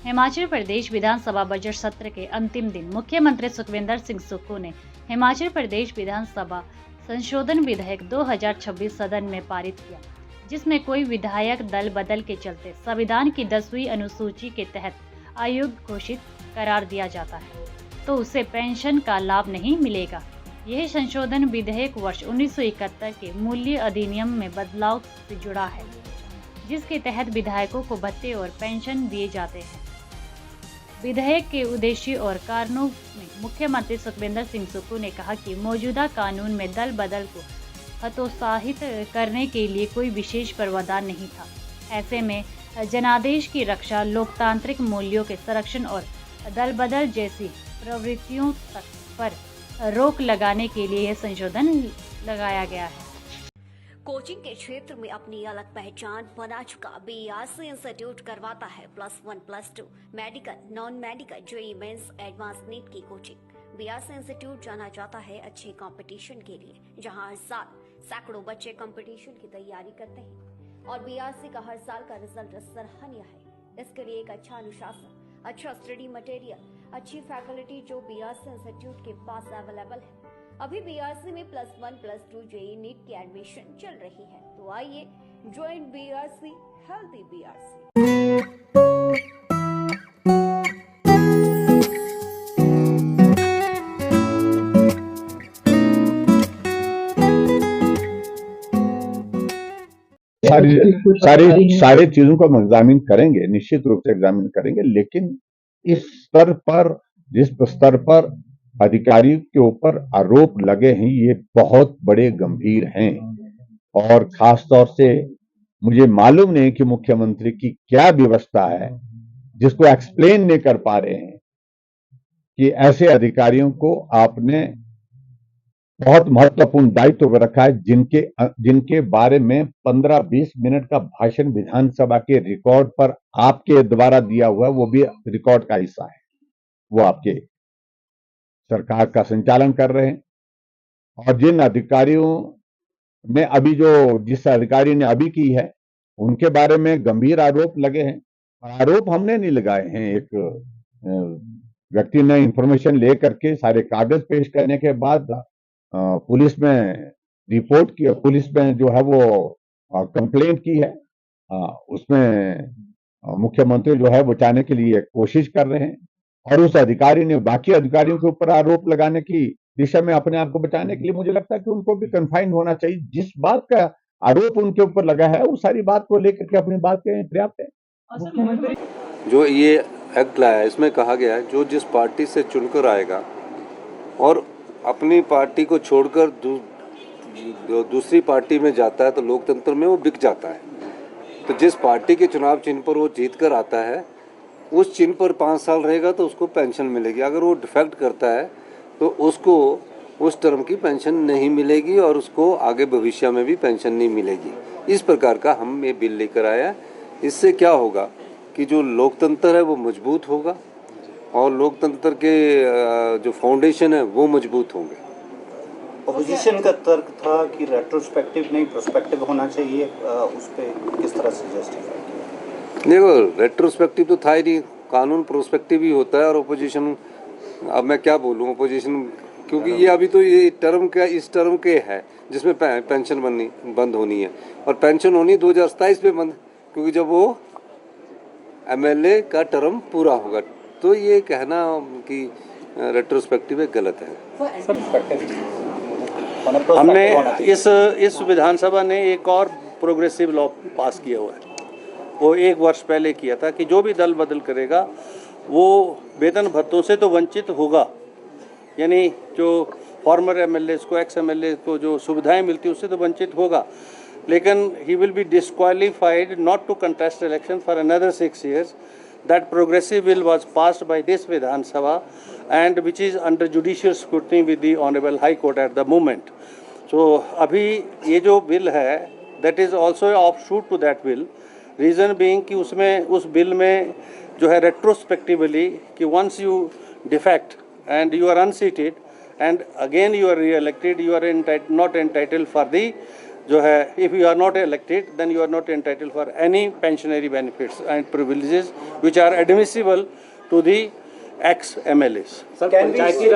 हिमाचल प्रदेश विधानसभा budget सत्र के अंतिम दिन मुख्यमंत्री सुखविंदर सिंह सुक्खू ने हिमाचल प्रदेश विधानसभा संशोधन विधेयक 2026 सदन में पारित किया, जिसमें कोई विधायक दल बदल के चलते संविधान की 10वीं अनुसूची के तहत अयोग्य घोषित करार दिया जाता है तो उसे पेंशन का लाभ नहीं मिलेगा। यह संशोधन विधेयक वर्ष 1971 के मूल्य अधिनियम में बदलाव से जुड़ा है, जिसके तहत विधायकों को भत्ते और पेंशन दिए जाते हैं। विधेयक के उद्देश्य और कारणों में मुख्यमंत्री सुखविंदर सिंह सुक्खू ने कहा कि मौजूदा कानून में दल बदल को हतोत्साहित करने के लिए कोई विशेष प्रावधान नहीं था। ऐसे में जनादेश की रक्षा, लोकतांत्रिक मूल्यों के संरक्षण और दल बदल जैसी प्रवृत्तियों तक पर रोक लगाने के लिए यह संशोधन लगाया गया है। कोचिंग के क्षेत्र में अपनी अलग पहचान बना चुका बीआरसी इंस्टीट्यूट करवाता है +1 +2 medical, non medical, JEE mains, advance NEET की कोचिंग। बीआरसी इंस्टीट्यूट जाना जाता है अच्छे कंपटीशन के लिए, जहां हर साल सैकड़ों बच्चे कंपटीशन की तैयारी करते हैं और बीआरसी का हर साल का रिजल्ट सराहनीय है। इसके लिए एक अच्छा अनुशासन, अच्छा स्टडी मटेरियल, अच्छी फैकल्टी जो बीआरसी इंस्टीट्यूट के पास अवेलेबल है। अभी बीआरसी में +1 +2 जेईई नीट की एडमिशन चल रही है, तो आइए ज्वाइन बीआरसी, हेल्दी बीआरसी। सारी चीजों को हम एग्जामिन करेंगे, निश्चित रूप से एग्जामिन करेंगे, लेकिन इस स्तर पर, जिस स्तर पर अधिकारियों के ऊपर आरोप लगे हैं, ये बहुत बड़े गंभीर हैं और खास तौर से मुझे मालूम नहीं कि मुख्यमंत्री की क्या व्यवस्था है जिसको एक्सप्लेन नहीं कर पा रहे हैं कि ऐसे अधिकारियों को आपने बहुत महत्वपूर्ण दायित्व पर रखा है, जिनके बारे में 15-20 मिनट का भाषण विधानसभा के रिकॉर्ड पर आपके द्वारा दिया हुआ है, वो भी रिकॉर्ड का हिस्सा है। वो आपके सरकार का संचालन कर रहे हैं और जिन अधिकारियों में अभी जिस अधिकारी ने अभी की है, उनके बारे में गंभीर आरोप लगे हैं। और आरोप हमने नहीं लगाए हैं, एक व्यक्ति ने इंफॉर्मेशन लेकर के सारे कागज पेश करने के बाद पुलिस में रिपोर्ट की, पुलिस में जो है वो कंप्लेंट की है, उसमें मुख्यमंत्री जो है बचाने के लिए कोशिश कर रहे हैं और उस अधिकारी ने बाकी अधिकारियों के ऊपर आरोप लगाने की दिशा में अपने आप को बचाने के लिए मुझे लगता है कि उनको भी कन्फाइंड होना चाहिए। जिस बात का आरोप उनके ऊपर लगा है, उस सारी बात को लेकर के अपनी बात कहें, पर्याप्त है। जो ये एक्ट लाया है, इसमें कहा गया है जो जिस पार्टी से चुनकर आएगा और अपनी पार्टी को छोड़कर दूसरी पार्टी में जाता है तो लोकतंत्र में वो बिक जाता है। तो जिस पार्टी के चुनाव चिन्ह पर वो जीत कर आता है, उस चिन्ह पर 5 साल रहेगा तो उसको पेंशन मिलेगी। अगर वो डिफेक्ट करता है तो उसको उस टर्म की पेंशन नहीं मिलेगी और उसको आगे भविष्य में भी पेंशन नहीं मिलेगी। इस प्रकार का हम ये बिल लेकर आए हैं। इससे क्या होगा कि जो लोकतंत्र है वो मजबूत होगा और लोकतंत्र के जो फाउंडेशन है वो मजबूत होंगे। ऑपोजिशन का तर्क था कि रेट्रोस्पेक्टिव नहीं प्रोस्पेक्टिव होना चाहिए, उस पर किस तरह से जस्टिफाई किया? देखो, रेट्रोस्पेक्टिव तो था ही नहीं, कानून प्रोस्पेक्टिव ही होता है। और ऑपोजिशन, अब मैं क्या बोलूँ ऑपोजिशन, क्योंकि ये अभी तो ये इस टर्म के है जिसमें पेंशन बंद होनी है और पेंशन होनी 2027 में बंद, क्योंकि जब वो एमएलए का टर्म पूरा होगा। तो ये कहना कि रेट्रोस्पेक्टिव है, गलत है। हमने इस विधानसभा ने एक और प्रोग्रेसिव लॉ पास किया हुआ है। वो 1 वर्ष पहले किया था कि जो भी दल बदल करेगा वो वेतन भत्तों से तो वंचित होगा, यानी जो फॉर्मर एमएलए को, एक्स एमएलए को जो सुविधाएं मिलती हैं उससे तो वंचित होगा, लेकिन he will be disqualified not to contest election for another 6 years. That progressive bill was passed by this Vidhan Sabha and which is under judicial scrutiny with the Honorable High Court at the moment. So अभी ये जो bill है that is also offshoot to that bill. Reason being कि उसमें उस bill में जो है retrospectively कि once you defect and you are unseated and again you are re-elected, you are not entitled for the जो है, if you are not elected then you are not entitled for any pensionary benefits and privileges which are admissible to the ex MLAs। Sir, Panchayati